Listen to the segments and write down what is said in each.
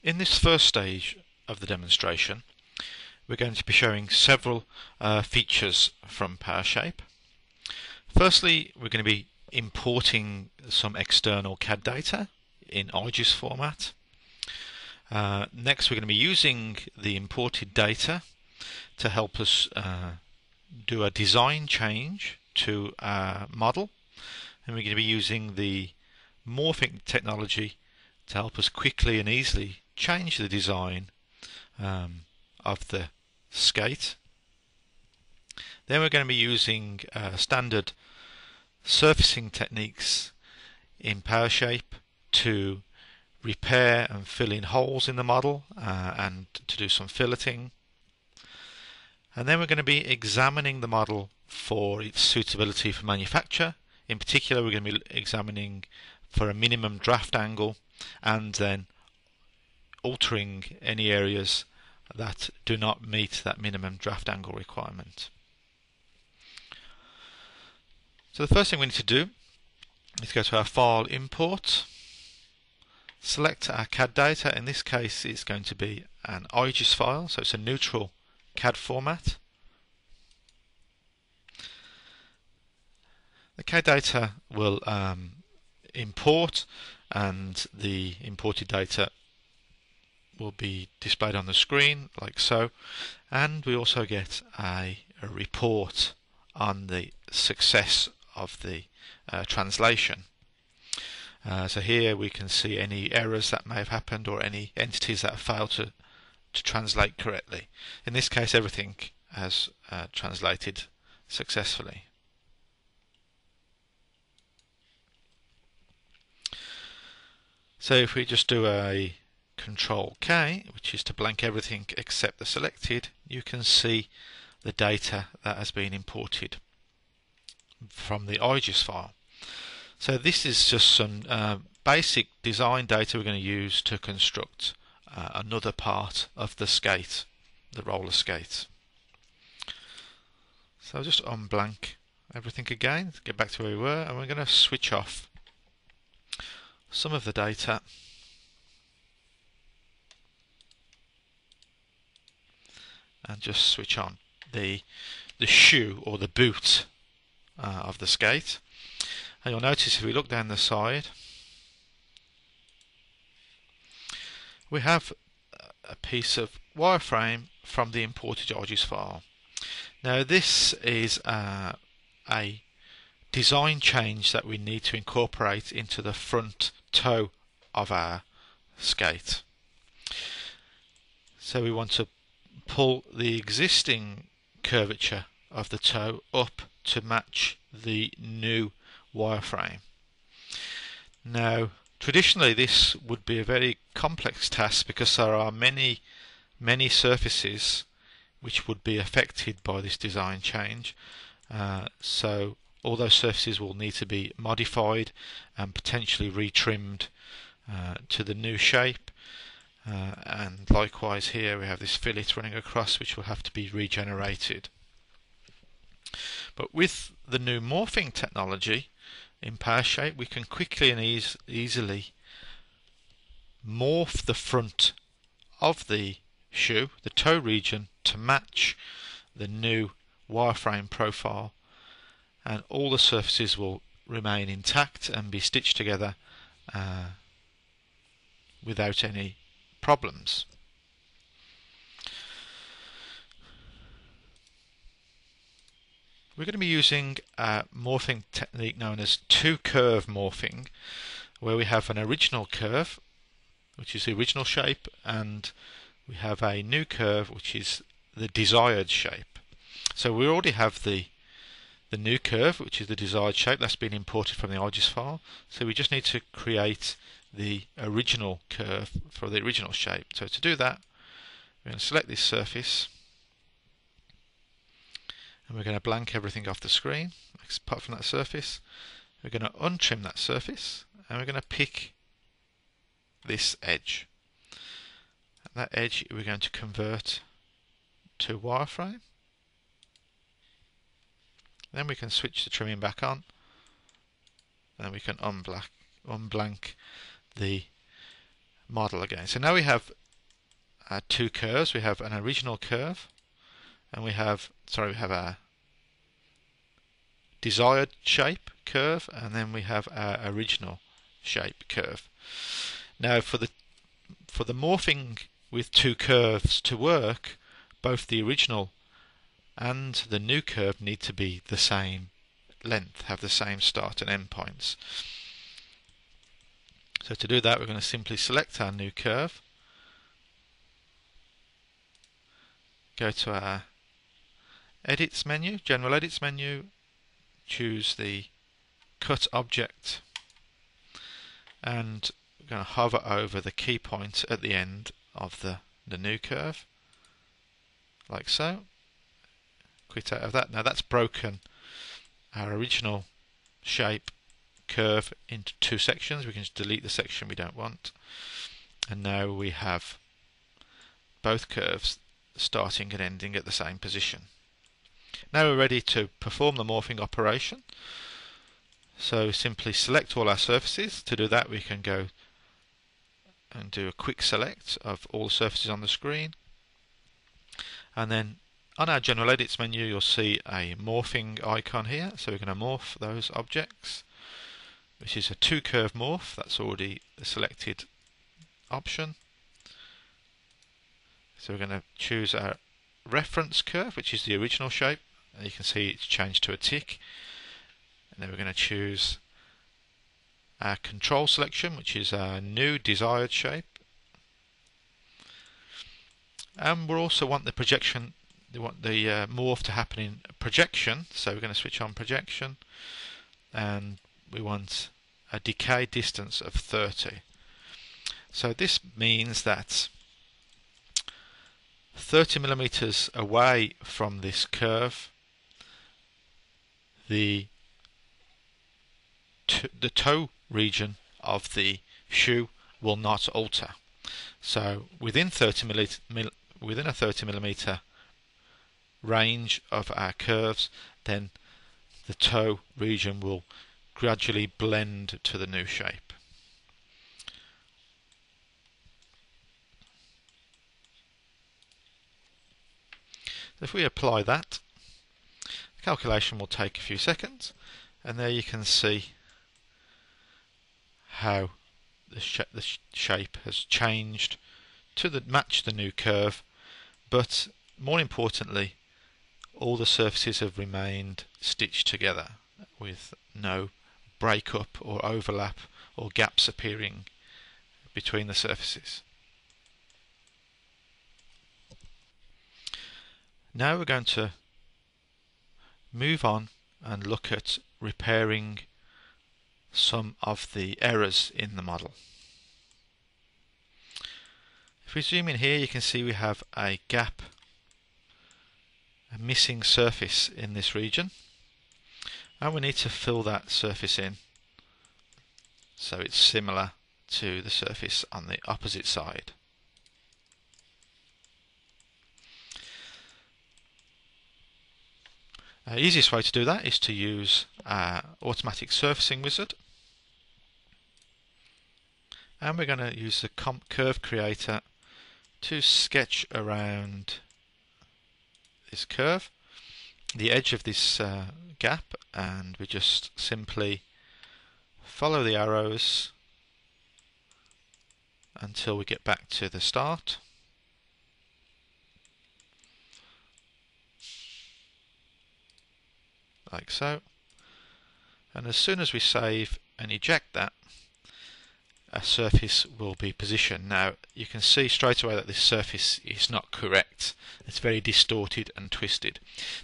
In this first stage of the demonstration, we're going to be showing several features from PowerSHAPE. Firstly, we're going to be importing some external CAD data in iges format. Next, we're going to be using the imported data to help us do a design change to our model, and we're going to be using the morphing technology to help us quickly and easily change the design of the skate. Then we're going to be using standard surfacing techniques in PowerSHAPE to repair and fill in holes in the model and to do some filleting. And then we're going to be examining the model for its suitability for manufacture. In particular, we're going to be examining for a minimum draft angle and then altering any areas that do not meet that minimum draft angle requirement. So the first thing we need to do is go to our file import, select our CAD data. In this case it's going to be an iges file, so it's a neutral CAD format. The CAD data will import, and the imported data will be displayed on the screen like so, and we also get a report on the success of the translation. So here we can see any errors that may have happened or any entities that have failed to translate correctly. In this case, everything has translated successfully. So if we just do a Control K, which is to blank everything except the selected, you can see the data that has been imported from the iges file. So this is just some basic design data we're going to use to construct another part of the skate, the roller skate. So I'll just unblank everything again, get back to where we were, and we're going to switch off some of the data and just switch on the shoe or the boot of the skate. And you'll notice if we look down the side, we have a piece of wireframe from the imported iges file. Now this is a design change that we need to incorporate into the front toe of our skate. So we want to pull the existing curvature of the toe up to match the new wireframe. Now traditionally this would be a very complex task because there are many surfaces which would be affected by this design change, so all those surfaces will need to be modified and potentially retrimmed to the new shape, and likewise here we have this fillet running across which will have to be regenerated. But with the new morphing technology in PowerSHAPE, we can quickly and easily morph the front of the shoe, the toe region, to match the new wireframe profile, and all the surfaces will remain intact and be stitched together without any problems. We're going to be using a morphing technique known as two-curve morphing, where we have an original curve, which is the original shape, and we have a new curve, which is the desired shape. So we already have the new curve, which is the desired shape, that's been imported from the iges file. So we just need to create the original curve for the original shape. So to do that, we're going to select this surface, and we're going to blank everything off the screen apart from that surface. We're going to untrim that surface, and we're going to pick this edge. And that edge we're going to convert to wireframe. Then we can switch the trimming back on, and we can unblank the model again. So now we have two curves. We have an original curve, and we have a desired shape curve, and then we have our original shape curve. Now for the morphing with two curves to work, both the original and the new curve need to be the same length, have the same start and end points. So to do that, we're going to simply select our new curve, go to our Edits menu, General Edits menu, choose the Cut Object, and we're going to hover over the key point at the end of the new curve, like so. Quit out of that. Now that's broken our original shape curve into two sections. We can just delete the section we don't want, and now we have both curves starting and ending at the same position. Now we're ready to perform the morphing operation. So simply select all our surfaces. To do that, we can go and do a quick select of all the surfaces on the screen, and then on our General Edits menu you'll see a morphing icon here. So we're going to morph those objects, which is a two curve morph. That's already the selected option. So we're going to choose our reference curve, which is the original shape, and you can see it's changed to a tick. And then we're going to choose our control selection, which is our new desired shape, and we also want the projection, we want the morph to happen in projection. So we're going to switch on projection, and we want a decay distance of 30. So this means that 30 millimeters away from this curve, the toe region of the shoe will not alter. So within a 30 millimeter range of our curves, then the toe region will gradually blend to the new shape. If we apply that, the calculation will take a few seconds, and there you can see how the shape has changed to match the new curve, but more importantly, all the surfaces have remained stitched together with no breakup or overlap or gaps appearing between the surfaces. Now we're going to move on and look at repairing some of the errors in the model. If we zoom in here, you can see we have a gap, a missing surface in this region, and we need to fill that surface in so it's similar to the surface on the opposite side. The easiest way to do that is to use our automatic surfacing wizard, and we're going to use the curve creator to sketch around this curve, the edge of this gap, and we just simply follow the arrows until we get back to the start. Like so, and as soon as we save and eject that, a surface will be positioned. Now you can see straight away that this surface is not correct. It's very distorted and twisted.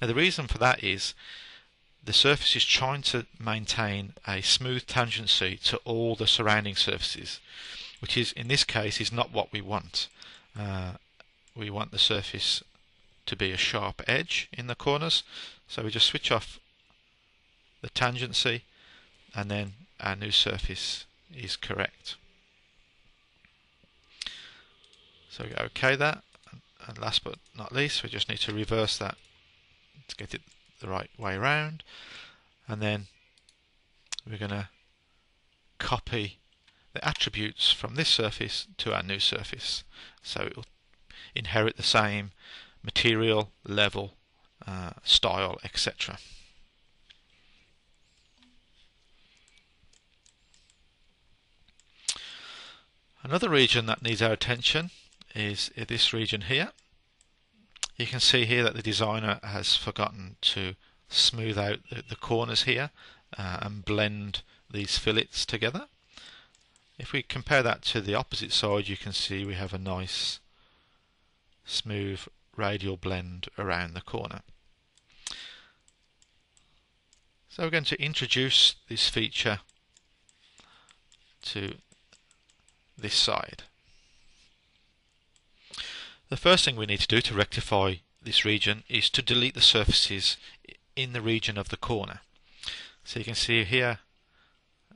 Now the reason for that is the surface is trying to maintain a smooth tangency to all the surrounding surfaces, which is, in this case, is not what we want. We want the surface to be a sharp edge in the corners, so we just switch off the tangency, and then our new surface is correct. So we OK that, and last but not least, we just need to reverse that to get it the right way around, and then we're going to copy the attributes from this surface to our new surface. So it will inherit the same material, level, style, etc. Another region that needs our attention is this region here. You can see here that the designer has forgotten to smooth out the corners here and blend these fillets together. If we compare that to the opposite side, you can see we have a nice smooth radial blend around the corner. So we're going to introduce this feature to this side. The first thing we need to do to rectify this region is to delete the surfaces in the region of the corner. So you can see here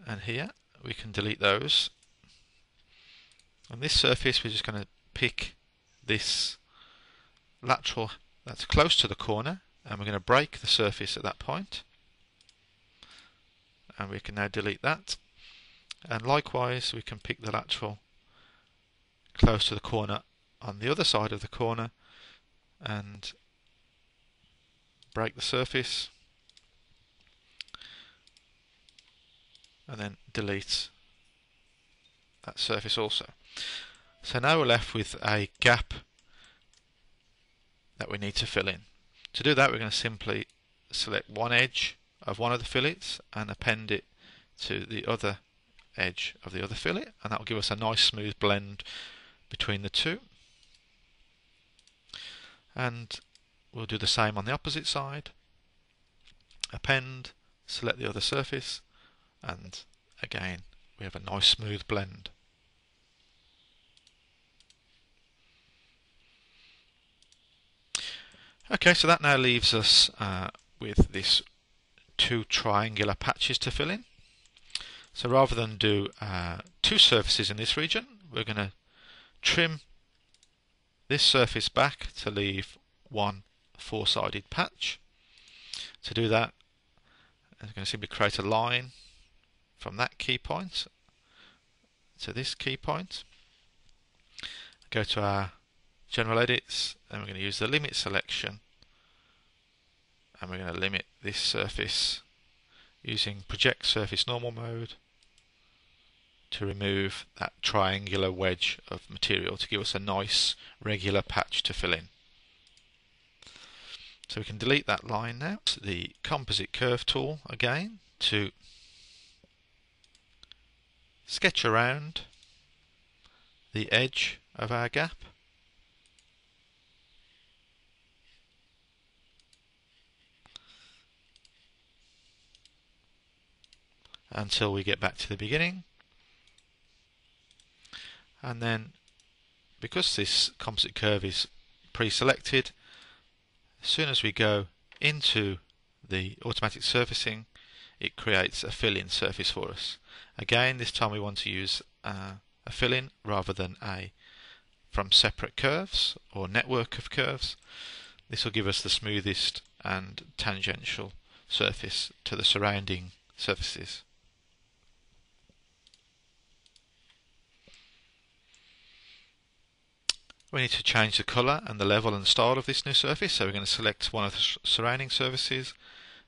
and here we can delete those. On this surface we're just going to pick this lateral that's close to the corner, and we're going to break the surface at that point, and we can now delete that. And likewise we can pick the lateral close to the corner on the other side of the corner and break the surface, and then delete that surface also. So now we're left with a gap that we need to fill in. To do that, we're going to simply select one edge of one of the fillets and append it to the other edge of the other fillet, and that will give us a nice smooth blend between the two. And we'll do the same on the opposite side. Append, select the other surface, and again we have a nice smooth blend. Okay, so that now leaves us with this two triangular patches to fill in. So rather than do two surfaces in this region, we're going to trim this surface back to leave one four-sided patch. To do that, I'm going to simply create a line from that key point to this key point. Go to our general edits, and we're going to use the limit selection, and we're going to limit this surface using project surface normal mode to remove that triangular wedge of material to give us a nice regular patch to fill in. So we can delete that line now. The composite curve tool again to sketch around the edge of our gap. Until we get back to the beginning. And then, because this composite curve is pre-selected, as soon as we go into the automatic surfacing, it creates a fill-in surface for us. Again, this time we want to use a fill-in rather than from separate curves or network of curves. This will give us the smoothest and tangential surface to the surrounding surfaces. We need to change the colour and the level and style of this new surface, so we're going to select one of the surrounding surfaces,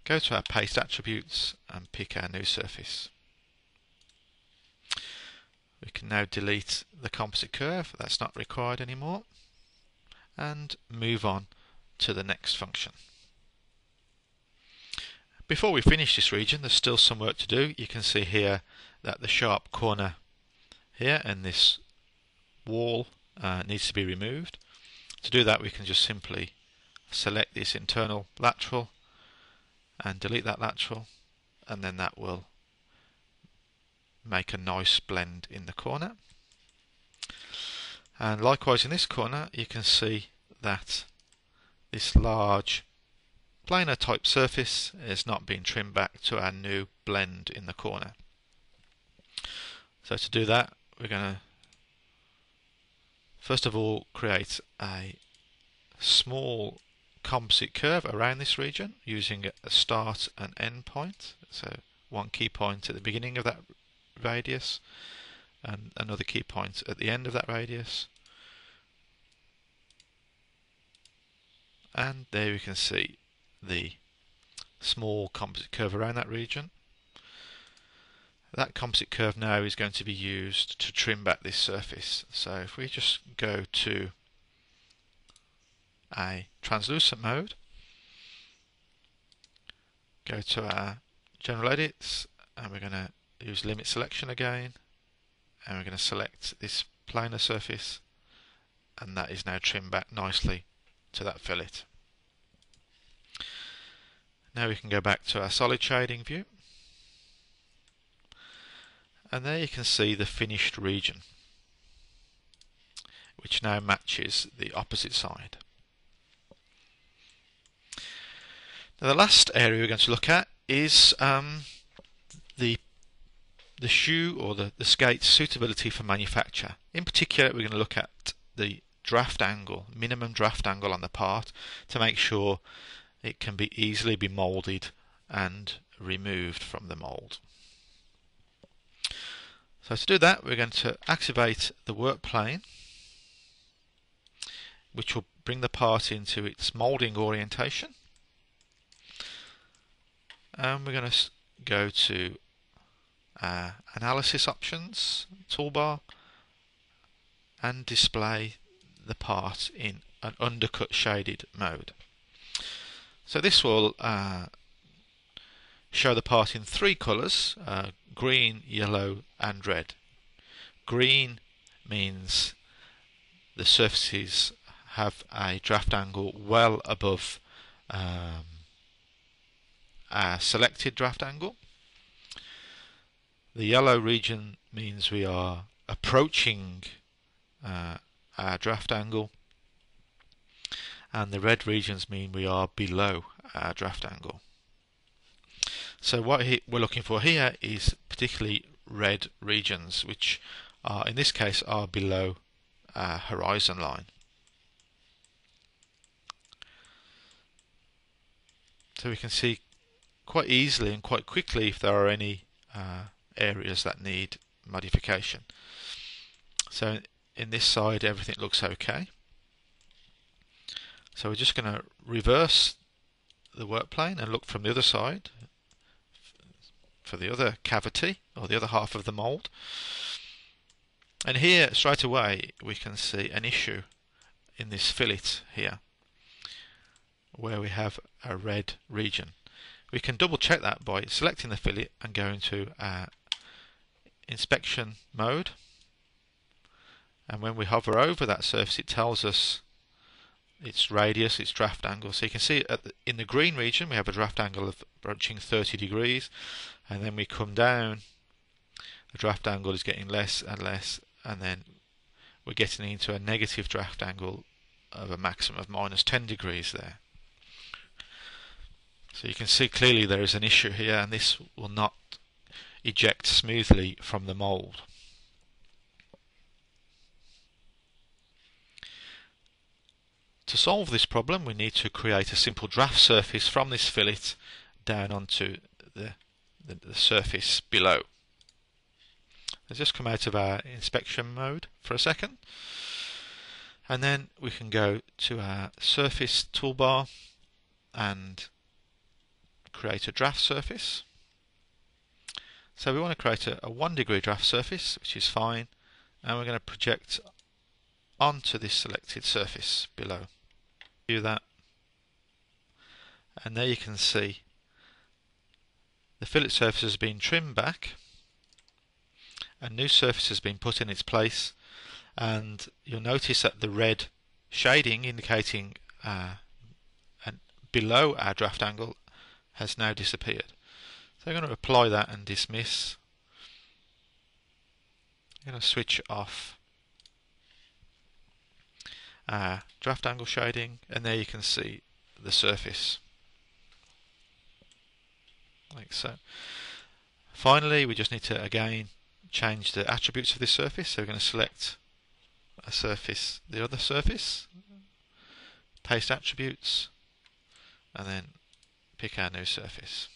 go to our paste attributes and pick our new surface. We can now delete the composite curve, that's not required anymore, and move on to the next function. Before we finish this region, there's still some work to do. You can see here that the sharp corner here and this wall needs to be removed. To do that, we can just simply select this internal lateral and delete that lateral, and then that will make a nice blend in the corner. And likewise in this corner, you can see that this large planar type surface is not being trimmed back to our new blend in the corner. So to do that, we're going to first of all create a small composite curve around this region using a start and end point. So one key point at the beginning of that radius, and another key point at the end of that radius. And there we can see the small composite curve around that region. That composite curve now is going to be used to trim back this surface. So if we just go to a translucent mode, go to our general edits, and we're going to use limit selection again, and we're going to select this planar surface, and that is now trimmed back nicely to that fillet. Now we can go back to our solid shading view, and there you can see the finished region, which now matches the opposite side. Now the last area we're going to look at is the shoe or the skate's suitability for manufacture. In particular, we're going to look at the draft angle, minimum draft angle on the part, to make sure it can be easily be molded and removed from the mold. So to do that, we're going to activate the work plane, which will bring the part into its molding orientation. And we're going to go to analysis options toolbar and display the part in an undercut shaded mode. So this will show the part in three colours, green, yellow and red. Green means the surfaces have a draft angle well above our selected draft angle. The yellow region means we are approaching our draft angle, and the red regions mean we are below our draft angle. So what we're looking for here is particularly red regions, which are, in this case, are below our horizon line. So we can see quite easily and quite quickly if there are any areas that need modification. So in this side everything looks okay. So we're just going to reverse the work plane and look from the other side for the other cavity or the other half of the mold. And here straight away we can see an issue in this fillet here where we have a red region. We can double check that by selecting the fillet and going to our inspection mode, and when we hover over that surface it tells us its radius, its draft angle. So you can see in the green region we have a draft angle of approaching 30 degrees, and then we come down, the draft angle is getting less and less, and then we're getting into a negative draft angle of a maximum of -10 degrees there. So you can see clearly there is an issue here, and this will not eject smoothly from the mold. To solve this problem, we need to create a simple draft surface from this fillet down onto the surface below. Let's just come out of our inspection mode for a second, and then we can go to our surface toolbar and create a draft surface. So we want to create a 1 degree draft surface, which is fine, and we're going to project onto this selected surface below. Do that, and there you can see the fillet surface has been trimmed back, a new surface has been put in its place, and you'll notice that the red shading indicating below our draft angle has now disappeared. So I'm going to apply that and dismiss. I'm going to switch off draft angle shading, and there you can see the surface like so. Finally, we just need to again change the attributes of this surface. So we're going to select a surface, the other surface, paste attributes, and then pick our new surface.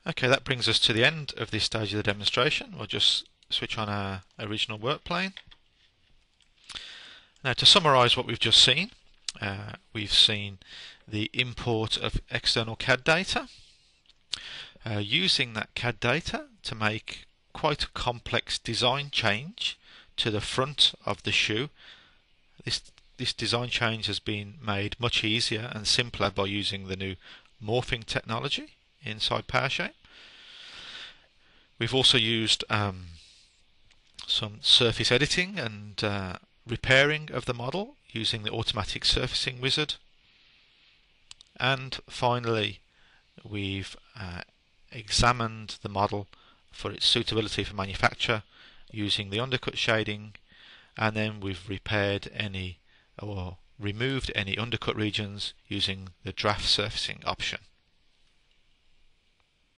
Okay, that brings us to the end of this stage of the demonstration. We'll just switch on our original work plane. Now, to summarise what we've just seen, we've seen the import of external CAD data, using that CAD data to make quite a complex design change to the front of the shoe. This design change has been made much easier and simpler by using the new morphing technology inside PowerSHAPE. We've also used some surface editing and repairing of the model using the automatic surfacing wizard. And finally, we've examined the model for its suitability for manufacture using the undercut shading, and then we've repaired any or removed any undercut regions using the draft surfacing option.